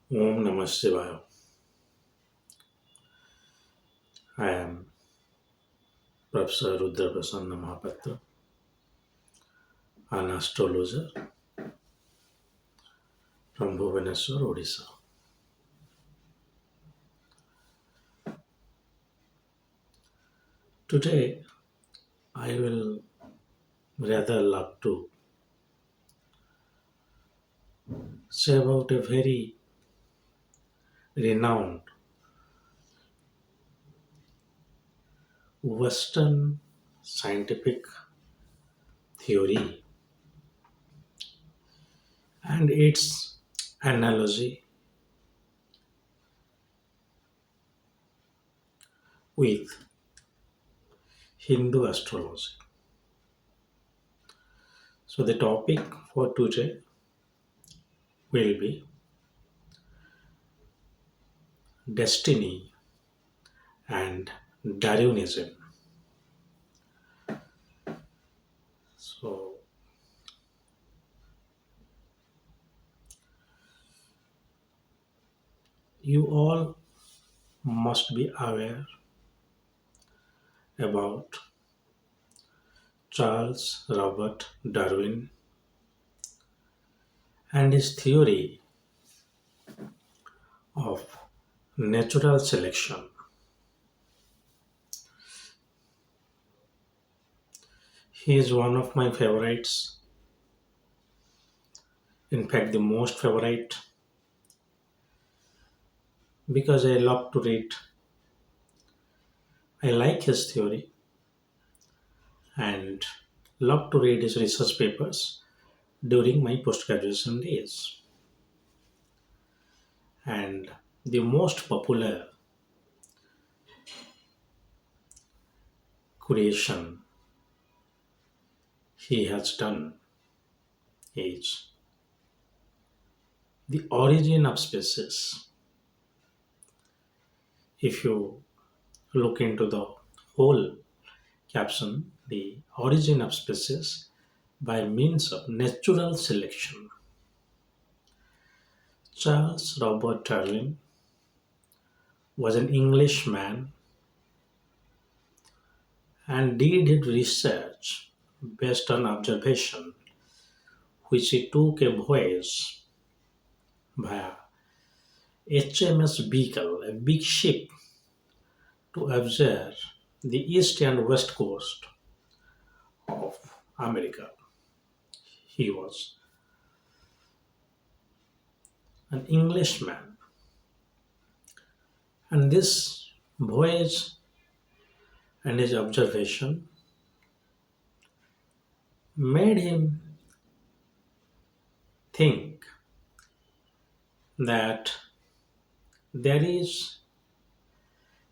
Om Namah Shivaya. I am Professor Rudra Prasanna Mahapatra, an astrologer from Bhubaneswar, Odisha. Today, I will rather love to say about a very renowned Western scientific theory and its analogy with Hindu astrology. So, the topic for today will be destiny and Darwinism. So, you all must be aware about Charles Robert Darwin and his theory of natural selection. He is one of my favorites, in fact, the most favorite, because I love to read. I like his theory and love to read his research papers during my post graduation days. And the most popular creation he has done is the origin of species. If you look into the whole caption, the origin of species by means of natural selection. Charles Robert Darwin was an Englishman and did his research based on observation, which he took a voyage via HMS Beagle, a big ship, to observe the east and west coast of America. He was an Englishman, and this voyage and his observation made him think that there is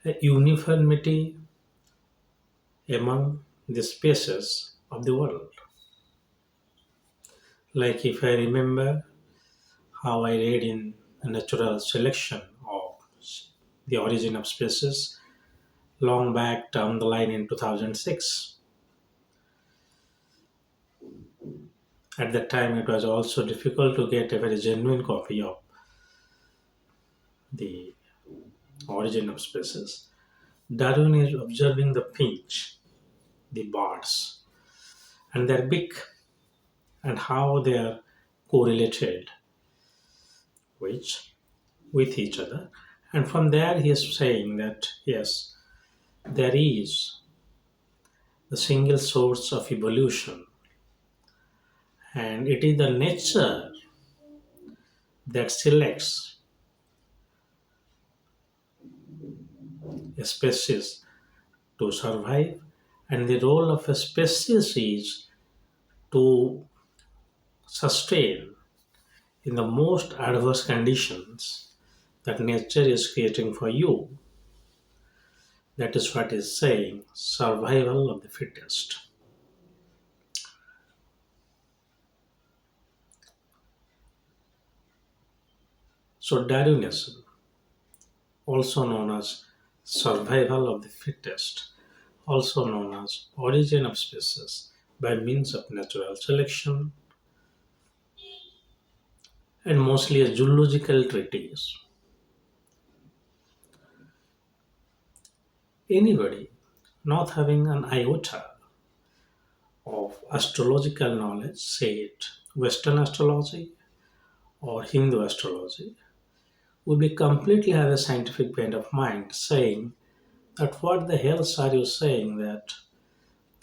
a uniformity among the species of the world. Like if I remember how I read in a natural selection of the origin of species long back down the line in 2006. At that time, it was also difficult to get a very genuine copy of the origin of species. Darwin is observing the finch, the birds, and their beak, and how they are correlated which with each other. And from there, he is saying that yes, there is the single source of evolution, and it is the nature that selects a species to survive, and the role of a species is to sustain in the most adverse conditions that nature is creating for you. That is what is saying survival of the fittest. So Darwinism, also known as survival of the fittest, also known as origin of species by means of natural selection, and mostly a zoological treatise. Anybody not having an iota of astrological knowledge, say it Western astrology or Hindu astrology, would be completely have a scientific bent of mind saying that what the hell are you saying that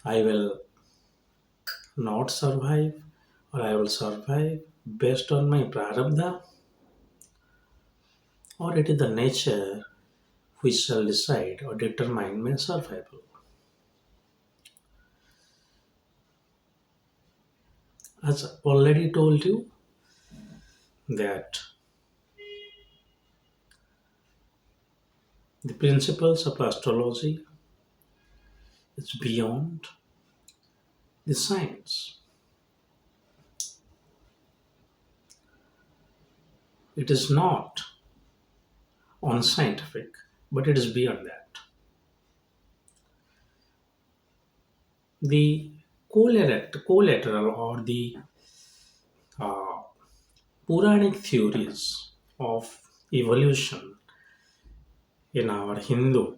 I will not survive or I will survive based on my prarabdha, or it is the nature which shall decide or determine my survival. As I already told you that the principles of astrology is beyond the science. It is not unscientific, but it is beyond that. The collateral or the uh, Puranic theories of evolution in our Hindu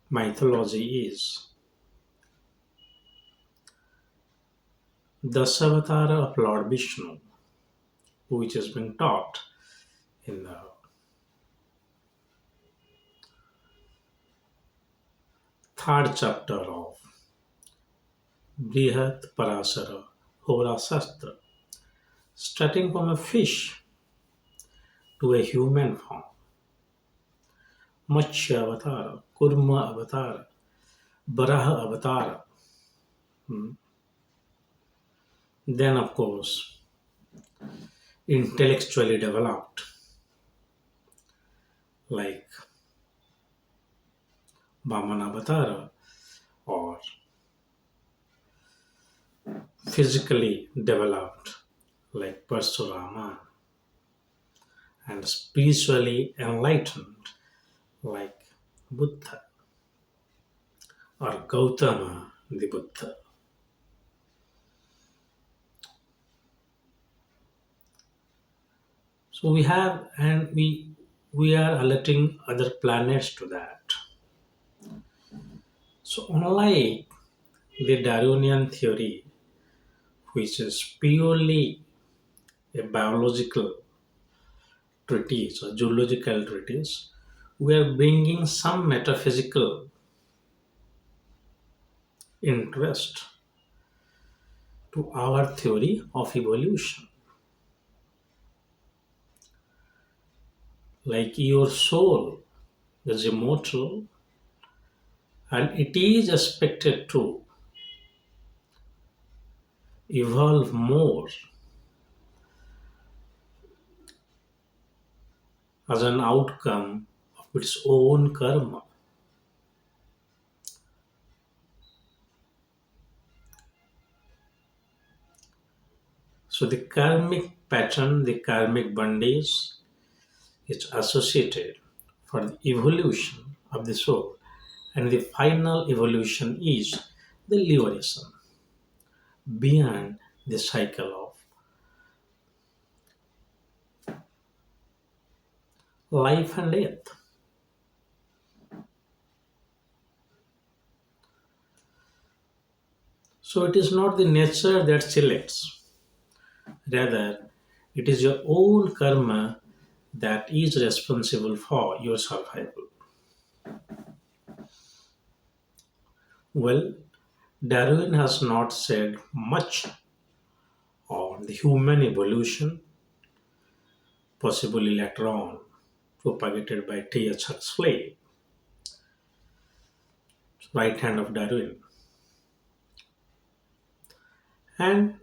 mythology is Dasavatara of Lord Vishnu, which has been taught in the third chapter of Brihat Parasara Hora Sastra, starting from a fish to a human form, Matsya Avatara, Kurma Avatara, Baraha Avatara. Then, of course, intellectually developed like Vamana Avatara, or physically developed like Parsurama, and spiritually enlightened like Buddha or Gautama the Buddha. So we have, and we are alerting other planets to that. So unlike the Darwinian theory, which is purely a biological treatise or geological treatise, we are bringing some metaphysical interest to our theory of evolution. Like your soul is immortal and it is expected to evolve more as an outcome of its own karma. So the karmic pattern, the karmic bondage is associated for the evolution of the soul, and the final evolution is the liberation beyond the cycle of life and death. So it is not the nature that selects, rather, it is your own karma that is responsible for your survival. Well, Darwin has not said much on the human evolution, possibly later on propagated by T.H. Huxley, right hand of Darwin. And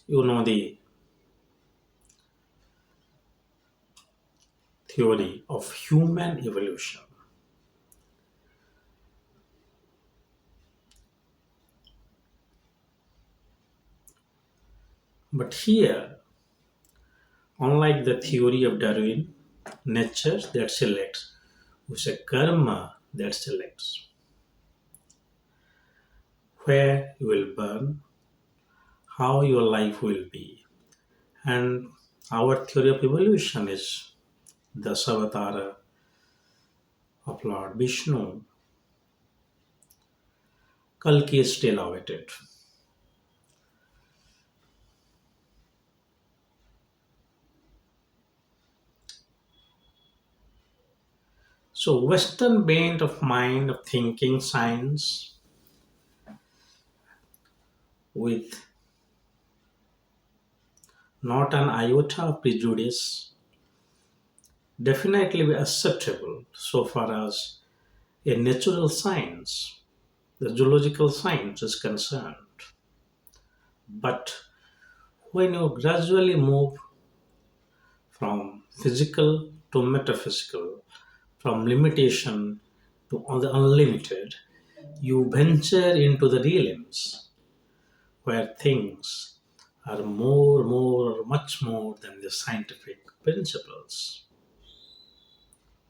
you know the theory of human evolution. But here, unlike the theory of Darwin, nature that selects, we say karma that selects. Where you will burn, how your life will be, and Our theory of evolution is the Savatara of Lord Vishnu. Kalki is still awaited. So, Western bent of mind of thinking science with not an iota of prejudice definitely be acceptable so far as a natural science, the geological science is concerned. But when you gradually move from physical to metaphysical, from limitation to the unlimited, you venture into the realms where things are much more than the scientific principles,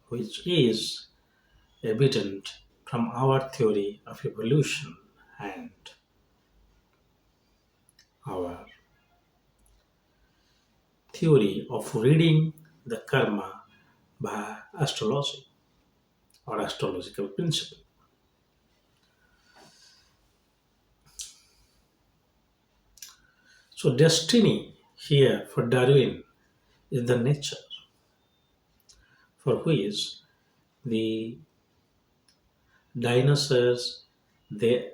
which is evident from our theory of evolution and our theory of reading the karma by astrology or astrological principle. So, destiny here for Darwin is the nature for which the dinosaurs they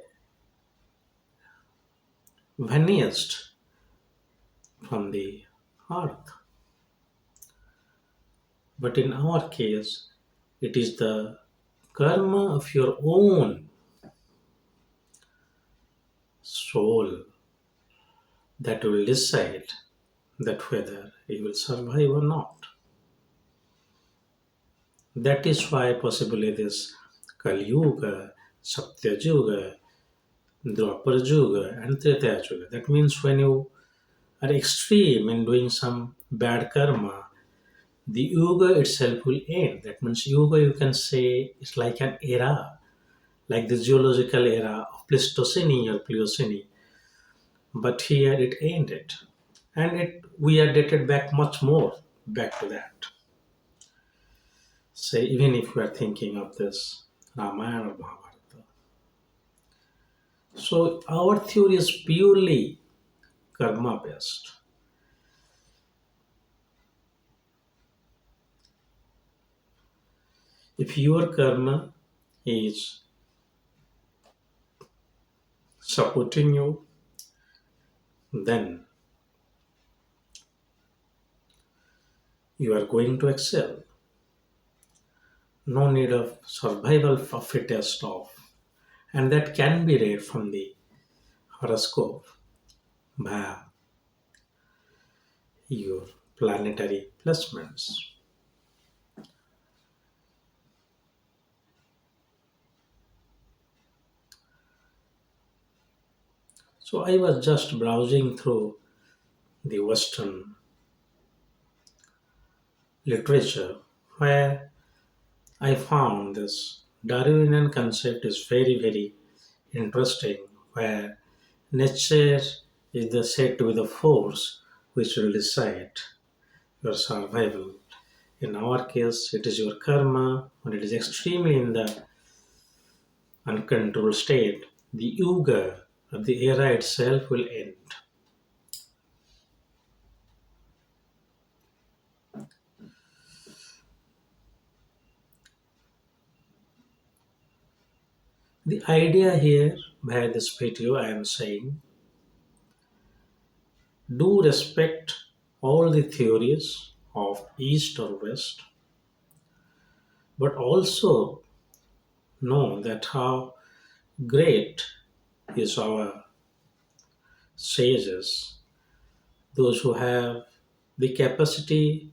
vanished from the earth. But in our case, it is the karma of your own soul that will decide that whether you will survive or not. That is why possibly this Kali Yuga, Satya Yuga, Dwapar Yuga, and Treta Yuga. That means when you are extreme in doing some bad karma, the yuga itself will end. That means yuga, you can say, is like an era, like the geological era of Pleistocene or Pliocene. But here it ended, and we are dated back much more back to that. Say even if we are thinking of this Ramayana or Mahabharata. So our theory is purely karma based. If your karma is supporting you, then you are going to excel. No need of survival of fittest of, and that can be read from the horoscope by your planetary placements. So I was just browsing through the Western literature where I found this Darwinian concept is very interesting, where nature is the said to be the force which will decide your survival. In our case, it is your karma. When it is extremely in the uncontrolled state, the yuga of the era itself will end. The idea here by this video I am saying, do respect all the theories of East or West, but also know that how great is our sages, those who have the capacity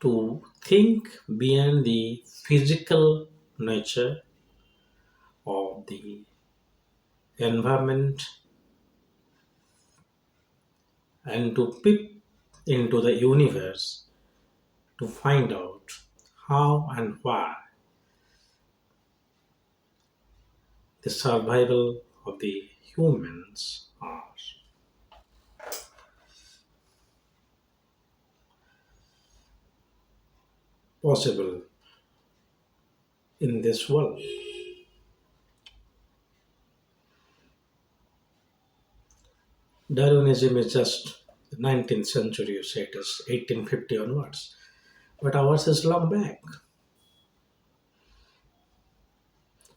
to think beyond the physical nature of the environment and to peep into the universe to find out how and why the survival of the humans are. possible in this world. Darwinism is just the 19th century, you say it is 1850 onwards. But ours is long back,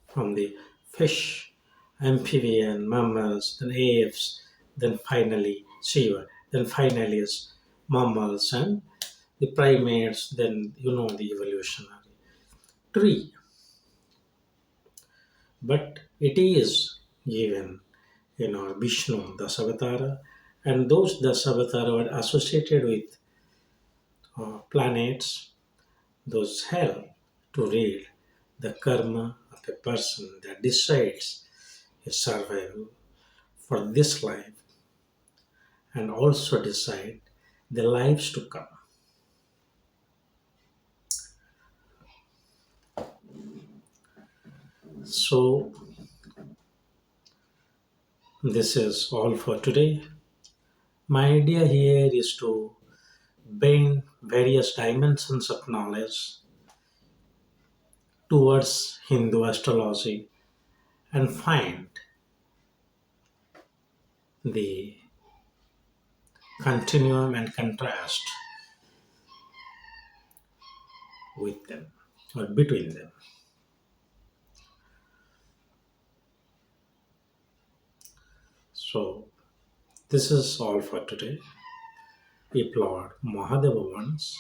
from the fish, amphibian, mammals, then apes, then finally Shiva, then finally is mammals and the primates, then the evolutionary tree. But it is given Vishnu, the Savatara, and those Dasavatara were associated with planets, those help to read the karma of a person that decides his survival for this life and also decide the lives to come. So, this is all for today. My idea here is to bring various dimensions of knowledge towards Hindu astrology and find the continuum and contrast with them or between them. So, this is all for today. If Lord Mahadeva wants,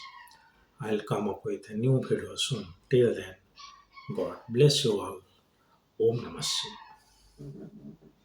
I'll come up with a new video soon. Till then, God bless you all. Om Namah Shivaya.